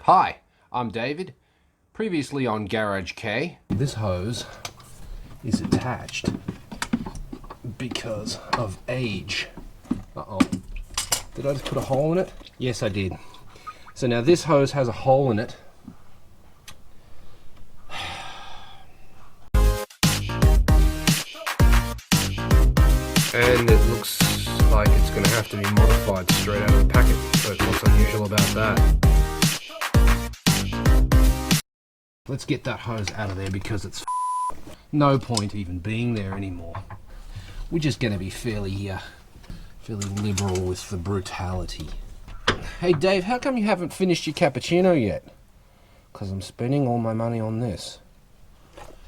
Hi, I'm David, previously on Garage Kei. This hose is attached because of age. Uh-oh. Did I just put a hole in it? Yes, I did. So now this hose has a hole in it. And it looks like it's going to have to be modified straight out of the packet. So what's unusual about that? Let's get that hose out of there because it's no point even being there anymore. We're just going to be fairly liberal with the brutality. Hey Dave, how come you haven't finished your cappuccino yet? Because I'm spending all my money on this.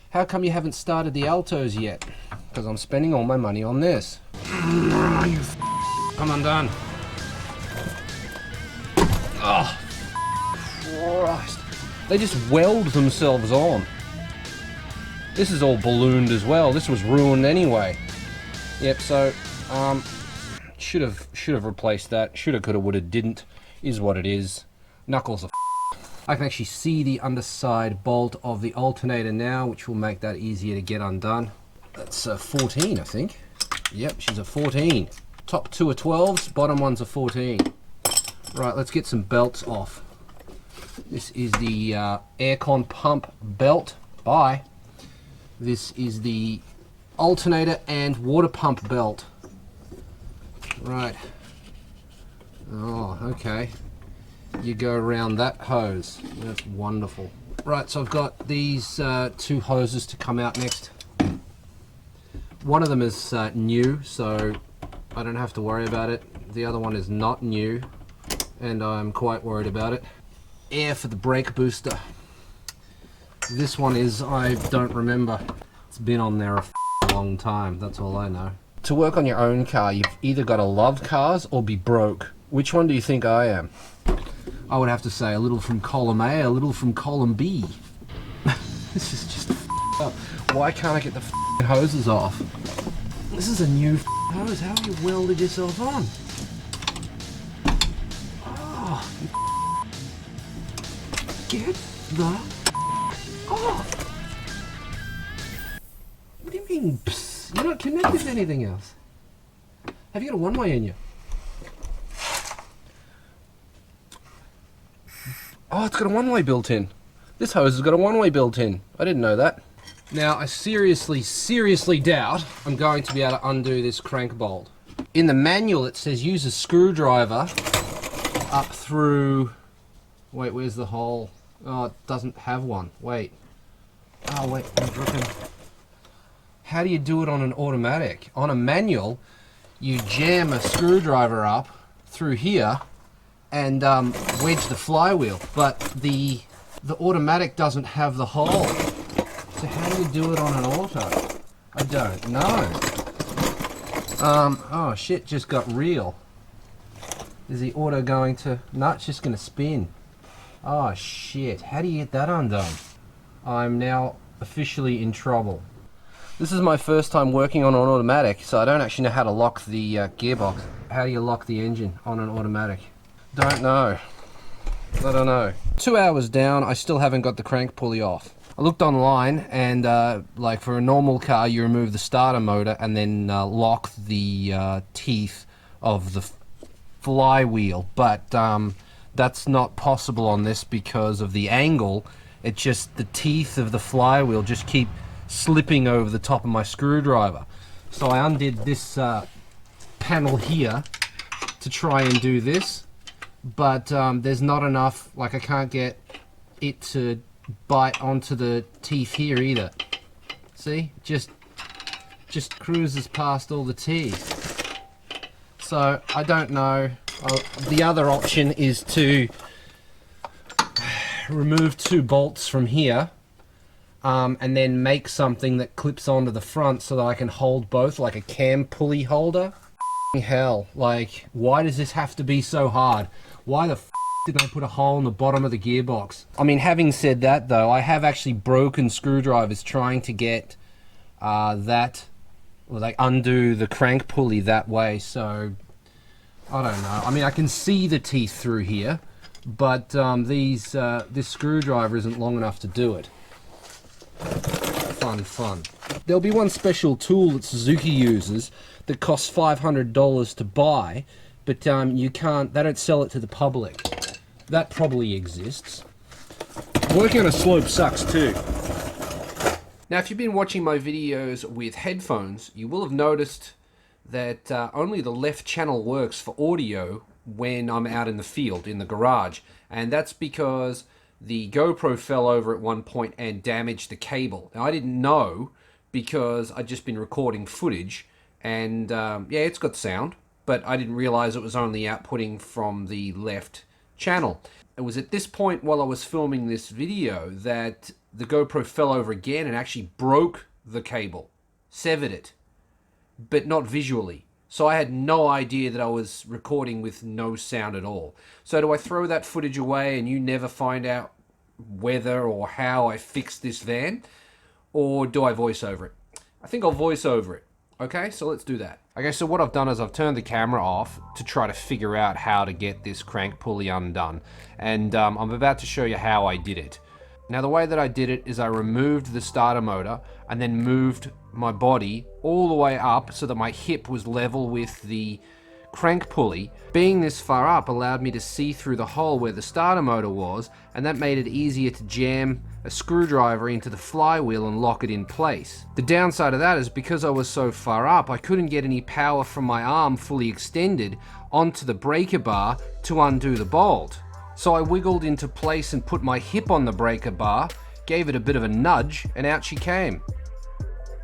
How come you haven't started the Altos yet? Because I'm spending all my money on this. I'm undone. Oh, Christ. They just weld themselves on. This is all ballooned as well. This was ruined anyway. Yep, so should have replaced that. Shoulda, coulda, woulda, didn't. Is what it is. Knuckles are I can actually see the underside bolt of the alternator now, which will make that easier to get undone. That's a 14, I think. Yep, she's a 14. Top two are 12s, bottom one's a 14. Right, let's get some belts off. This is the aircon pump belt. Bye. This is the alternator and water pump belt. Right. Oh, okay. You go around that hose. That's wonderful. Right, so I've got these two hoses to come out next. One of them is new, so I don't have to worry about it. The other one is not new, and I'm quite worried about it. Air for the brake booster. This one is, I don't remember. It's been on there a long time, that's all I know. To work on your own car, you've either got to love cars or be broke. Which one do you think I am? I would have to say a little from column A, a little from column B. This is just up. Why can't I get the hoses off? This is a new hose. How have you welded yourself on? Oh, get the off. What do you mean? Psst? You're not connected to anything else. Have you got a one-way in you? Oh, it's got a one-way built in. This hose has got a one-way built in. I didn't know that. Now, I seriously doubt I'm going to be able to undo this crank bolt. In the manual, it says use a screwdriver up through... Wait, where's the hole? Oh, it doesn't have one. Wait. Oh, wait, I'm looking. How do you do it on an automatic? On a manual, you jam a screwdriver up through here and wedge the flywheel, but the automatic doesn't have the hole. So how do you do it on an auto? I don't know. Oh shit, just got real. Is the auto going to... No, it's just going to spin. Oh shit, how do you get that undone? I'm now officially in trouble. This is my first time working on an automatic, so I don't actually know how to lock the gearbox. How do you lock the engine on an automatic? Don't know. I don't know. 2 hours down, I still haven't got the crank pulley off. I looked online and like for a normal car you remove the starter motor and then lock the teeth of the flywheel, but that's not possible on this because of the angle. It just, the teeth of the flywheel just keep slipping over the top of my screwdriver. So I undid this panel here to try and do this, but there's not enough, like I can't get it to bite onto the teeth here either. See, just cruises past all the teeth. So I don't know. The other option is to remove two bolts from here and then make something that clips onto the front so that I can hold both, like a cam pulley holder. Hell, like, why does this have to be so hard? Why the did I put a hole in the bottom of the gearbox? I mean, having said that though, I have actually broken screwdrivers trying to get that, or like undo the crank pulley that way, so I don't know. I mean, I can see the teeth through here, but this screwdriver isn't long enough to do it. Fun. There'll be one special tool that Suzuki uses that costs $500 to buy, but they don't sell it to the public. That probably exists. Working on a slope sucks too. Now, if you've been watching my videos with headphones, you will have noticed that only the left channel works for audio when I'm out in the field, in the garage. And that's because the GoPro fell over at one point and damaged the cable. Now, I didn't know because I'd just been recording footage, and yeah, it's got sound, but I didn't realize it was only outputting from the left channel. It was at this point while I was filming this video that the GoPro fell over again and actually broke the cable, severed it, but not visually. So I had no idea that I was recording with no sound at all. So do I throw that footage away and you never find out whether or how I fixed this van? Or do I voice over it? I think I'll voice over it. Okay, so let's do that. Okay, so what I've done is I've turned the camera off to try to figure out how to get this crank pulley undone. And I'm about to show you how I did it. Now, the way that I did it is I removed the starter motor and then moved my body all the way up so that my hip was level with the crank pulley. Being this far up allowed me to see through the hole where the starter motor was, and that made it easier to jam a screwdriver into the flywheel and lock it in place. The downside of that is because I was so far up, I couldn't get any power from my arm fully extended onto the breaker bar to undo the bolt. So I wiggled into place and put my hip on the breaker bar, gave it a bit of a nudge, and out she came.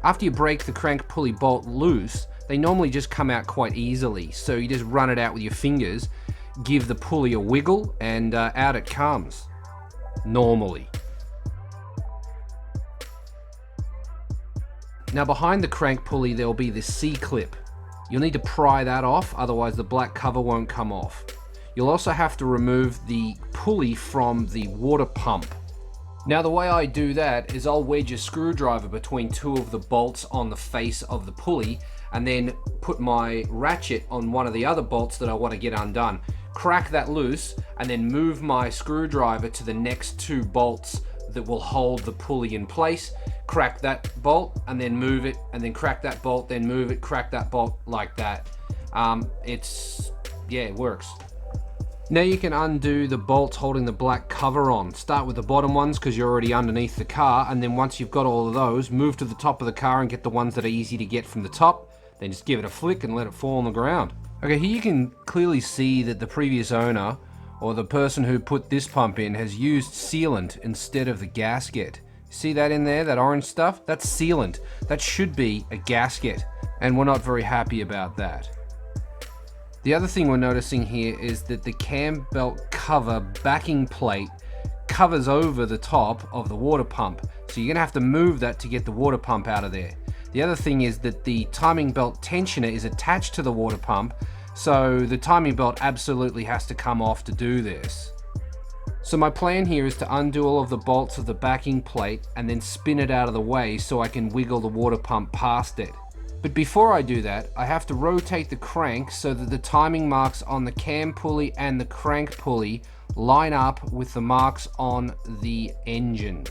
After you break the crank pulley bolt loose, they normally just come out quite easily, so you just run it out with your fingers, give the pulley a wiggle, and out it comes. Normally. Now, behind the crank pulley there will be this C-clip. You'll need to pry that off, otherwise the black cover won't come off. You'll also have to remove the pulley from the water pump. Now, the way I do that is I'll wedge a screwdriver between two of the bolts on the face of the pulley and then put my ratchet on one of the other bolts that I want to get undone. Crack that loose and then move my screwdriver to the next two bolts that will hold the pulley in place. Crack that bolt and then move it, and then crack that bolt, then move it, crack that bolt, like that. It works. Now you can undo the bolts holding the black cover on. Start with the bottom ones because you're already underneath the car, and then once you've got all of those, move to the top of the car and get the ones that are easy to get from the top. Then just give it a flick and let it fall on the ground. Okay, here you can clearly see that the previous owner, or the person who put this pump in, has used sealant instead of the gasket. See that in there, that orange stuff? That's sealant. That should be a gasket, and we're not very happy about that. The other thing we're noticing here is that the cam belt cover backing plate covers over the top of the water pump. So you're gonna have to move that to get the water pump out of there. The other thing is that the timing belt tensioner is attached to the water pump, so the timing belt absolutely has to come off to do this. So my plan here is to undo all of the bolts of the backing plate and then spin it out of the way so I can wiggle the water pump past it. But before I do that, I have to rotate the crank so that the timing marks on the cam pulley and the crank pulley line up with the marks on the engine.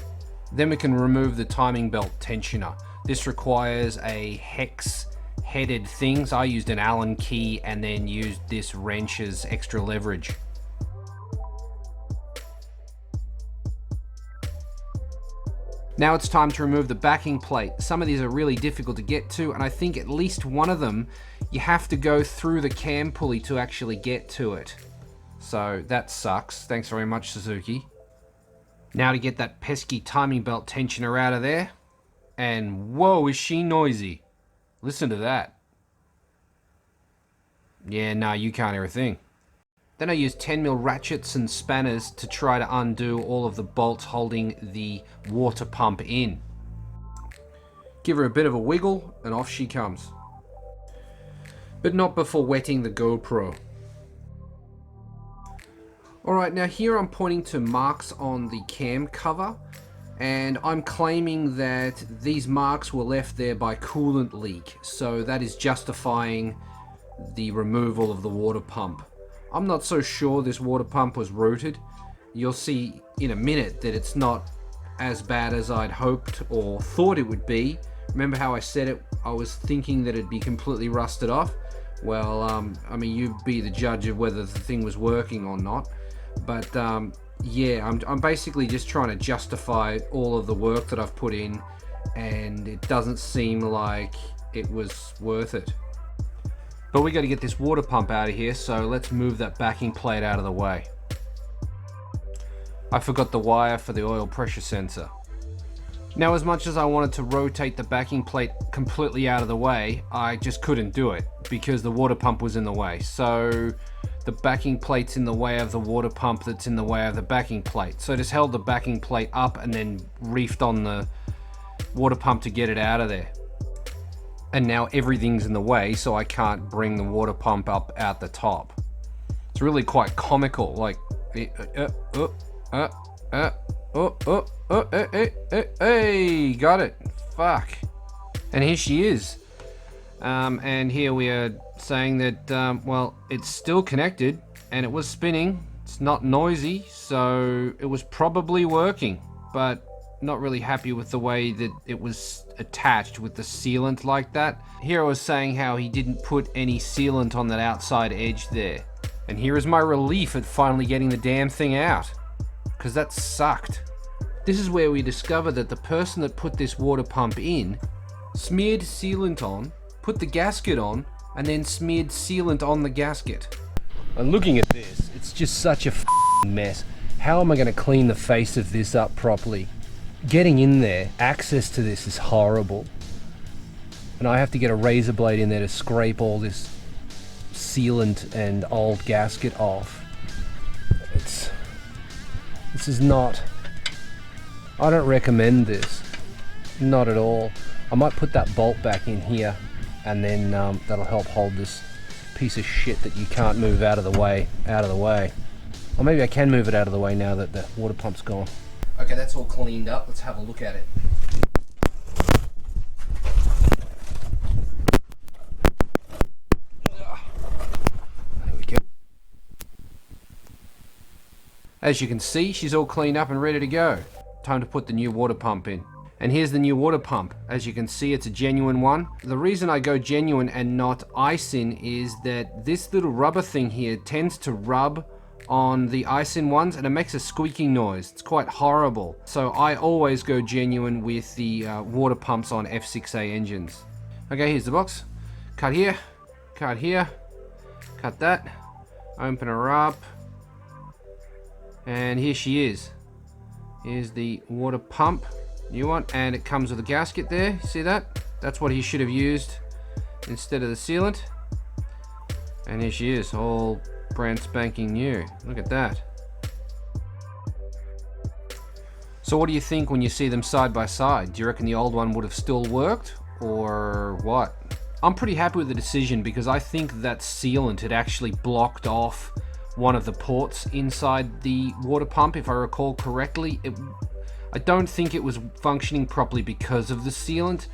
Then we can remove the timing belt tensioner. This requires a hex headed thing, so I used an Allen key and then used this wrench as extra leverage. Now it's time to remove the backing plate. Some of these are really difficult to get to, and I think at least one of them you have to go through the cam pulley to actually get to it. So that sucks. Thanks very much, Suzuki. Now to get that pesky timing belt tensioner out of there. And whoa, is she noisy. Listen to that. Yeah, no, you can't hear a thing. Then I used 10mm ratchets and spanners to try to undo all of the bolts holding the water pump in. Give her a bit of a wiggle and off she comes. But not before wetting the GoPro. Alright, now here I'm pointing to marks on the cam cover, and I'm claiming that these marks were left there by coolant leak, so that is justifying the removal of the water pump. I'm not so sure this water pump was rooted. You'll see in a minute that it's not as bad as I'd hoped or thought it would be. Remember how I said it? I was thinking that it'd be completely rusted off. Well, I mean, you'd be the judge of whether the thing was working or not. But yeah, I'm basically just trying to justify all of the work that I've put in, and it doesn't seem like it was worth it. But we got to get this water pump out of here, so let's move that backing plate out of the way. I forgot the wire for the oil pressure sensor. Now, as much as I wanted to rotate the backing plate completely out of the way, I just couldn't do it because the water pump was in the way. So the backing plate's in the way of the water pump that's in the way of the backing plate. So I just held the backing plate up and then reefed on the water pump to get it out of there. And now everything's in the way, so I can't bring the water pump up out the top. It's really quite comical, like, hey, got it. Fuck. And here she is. And here we are saying that, well, it's still connected and it was spinning. It's not noisy, so it was probably working, but not really happy with the way that it was attached with the sealant like that. Here I was saying how he didn't put any sealant on that outside edge there. And here is my relief at finally getting the damn thing out, because that sucked. This is where we discover that the person that put this water pump in smeared sealant on, put the gasket on, and then smeared sealant on the gasket. And looking at this, it's just such a mess. How am I going to clean the face of this up properly? Getting in there, access to this is horrible. And I have to get a razor blade in there to scrape all this sealant and old gasket off. This is not... I don't recommend this. Not at all. I might put that bolt back in here, and then that'll help hold this piece of shit that you can't move out of the way. Or maybe I can move it out of the way now that the water pump's gone. Okay, that's all cleaned up. Let's have a look at it. There we go. As you can see, she's all cleaned up and ready to go. Time to put the new water pump in. And here's the new water pump. As you can see, it's a genuine one. The reason I go genuine and not ice-in is that this little rubber thing here tends to rub on the ice-in ones and it makes a squeaking noise. It's quite horrible. So I always go genuine with the water pumps on F6A engines. Okay, here's the box. Cut here, cut that, open her up, and here she is. Here's the water pump, new one, and it comes with a gasket there. See that? That's what he should have used instead of the sealant. And here she is, all brand spanking new. Look at that. So what do you think when you see them side by side? Do you reckon the old one would have still worked, or what? I'm pretty happy with the decision because I think that sealant had actually blocked off one of the ports inside the water pump, if I recall correctly. I don't think it was functioning properly because of the sealant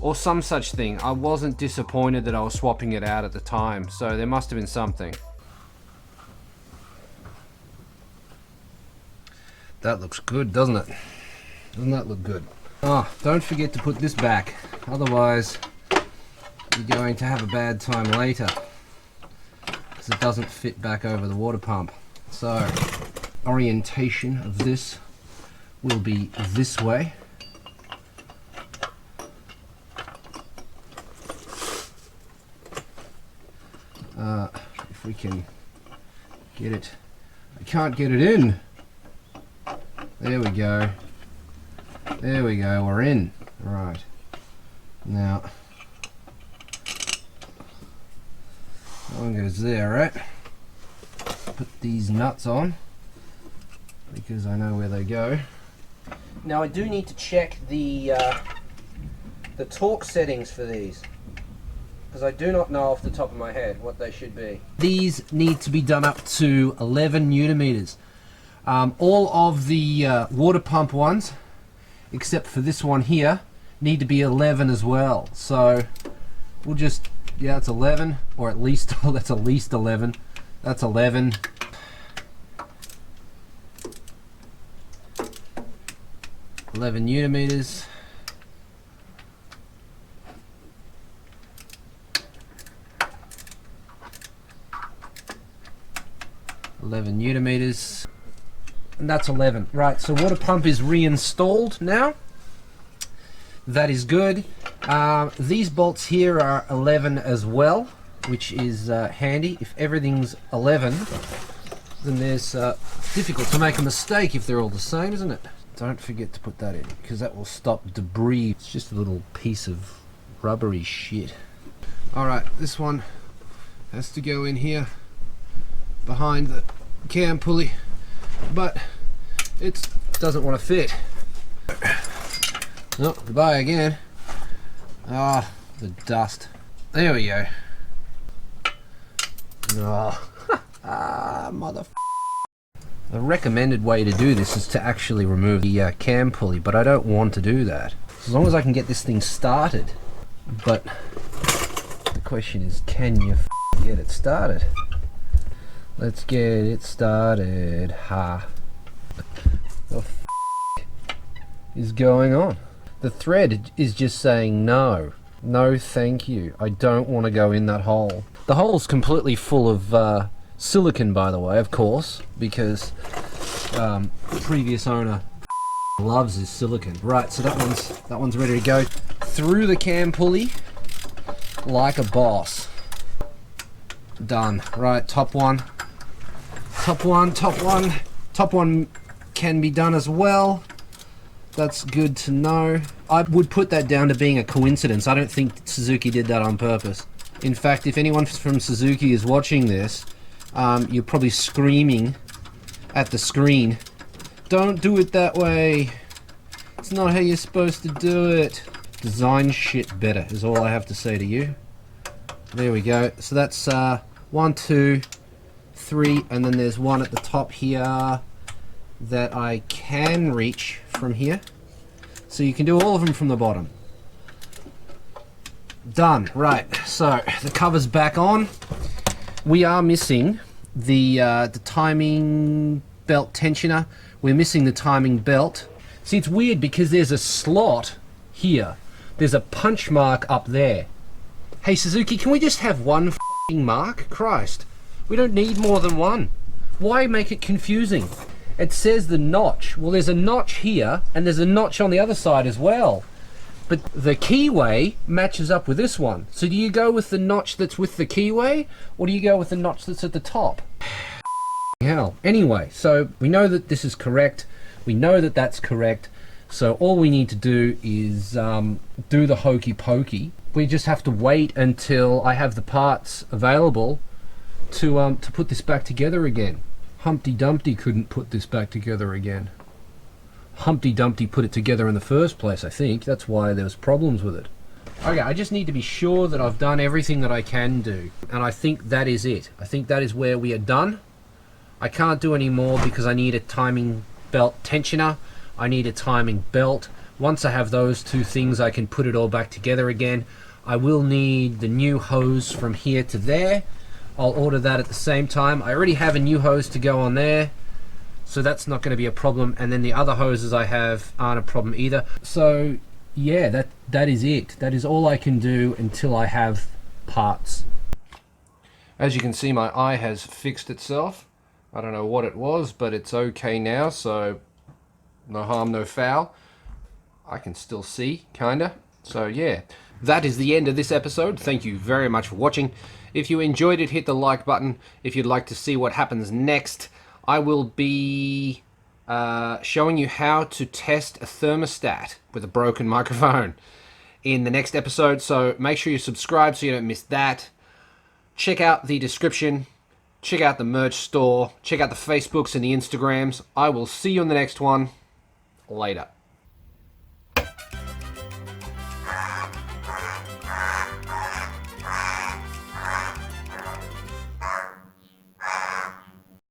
or some such thing. I wasn't disappointed that I was swapping it out at the time, so there must have been something. That looks good, doesn't it? Doesn't that look good? Oh, don't forget to put this back, otherwise you're going to have a bad time later, because it doesn't fit back over the water pump. So, orientation of this will be this way. If we can get it. I can't get it in. There we go. There we go, we're in. Right. Now, that one goes there, right? Put these nuts on, because I know where they go. Now I do need to check the torque settings for these, because I do not know off the top of my head what they should be. These need to be done up to 11 Newton meters. All of the water pump ones, except for this one here, need to be 11 as well. So we'll just, yeah, it's 11, or at least, that's at least 11. That's 11. Newton meters. 11 Newton meters. And that's 11. Right, so water pump is reinstalled now. That is good. These bolts here are 11 as well, which is handy. If everything's 11, then there's difficult to make a mistake if they're all the same, isn't it? Don't forget to put that in, because that will stop debris. It's just a little piece of rubbery shit. Alright, this one has to go in here behind the cam pulley, but it doesn't want to fit. Oh, goodbye again. Ah, the dust. There we go. Oh. Mother. The recommended way to do this is to actually remove the cam pulley, but I don't want to do that. As long as I can get this thing started. But the question is, can you get it started? Let's get it started. Ha. What the is going on? The thread is just saying no. No thank you. I don't want to go in that hole. The hole's completely full of silicon, by the way, of course, because the previous owner loves his silicon. Right, so that one's ready to go through the cam pulley like a boss. Done. Right, top one can be done as well. That's good to know. I would put that down to being a coincidence. I don't think Suzuki did that on purpose. In fact, if anyone from Suzuki is watching this, you're probably screaming at the screen, don't do it that way. It's not how you're supposed to do it. Design shit better is all I have to say to you. There we go. So that's 1, 2, 3, and then there's one at the top here that I can reach from here. So you can do all of them from the bottom. Done. Right, so the cover's back on. We are missing the timing belt tensioner. We're missing the timing belt. See, it's weird because there's a slot here. There's a punch mark up there. Hey Suzuki, can we just have one f***ing mark? Christ, we don't need more than one. Why make it confusing? It says the notch. Well, there's a notch here, and there's a notch on the other side as well. But the keyway matches up with this one. So do you go with the notch that's with the keyway, or do you go with the notch that's at the top? Hell. Anyway, so we know that this is correct. We know that that's correct. So all we need to do is do the hokey pokey. We just have to wait until I have the parts available to put this back together again. Humpty Dumpty couldn't put this back together again. Humpty Dumpty put it together in the first place, I think. That's why there was problems with it. Okay, I just need to be sure that I've done everything that I can do. And I think that is it. I think that is where we are done. I can't do any more because I need a timing belt tensioner. I need a timing belt. Once I have those two things, I can put it all back together again. I will need the new hose from here to there. I'll order that at the same time. I already have a new hose to go on there, so that's not going to be a problem. And then the other hoses I have aren't a problem either. So yeah, that is it. That is all I can do until I have parts. As you can see, my eye has fixed itself. I don't know what it was, but it's okay now, so no harm, no foul. I can still see, kinda. So yeah, that is the end of this episode. Thank you very much for watching. If you enjoyed it, hit the like button. If you'd like to see what happens next, I will be showing you how to test a thermostat with a broken microphone in the next episode. So make sure you subscribe so you don't miss that. Check out the description. Check out the merch store. Check out the Facebooks and the Instagrams. I will see you on the next one. Later.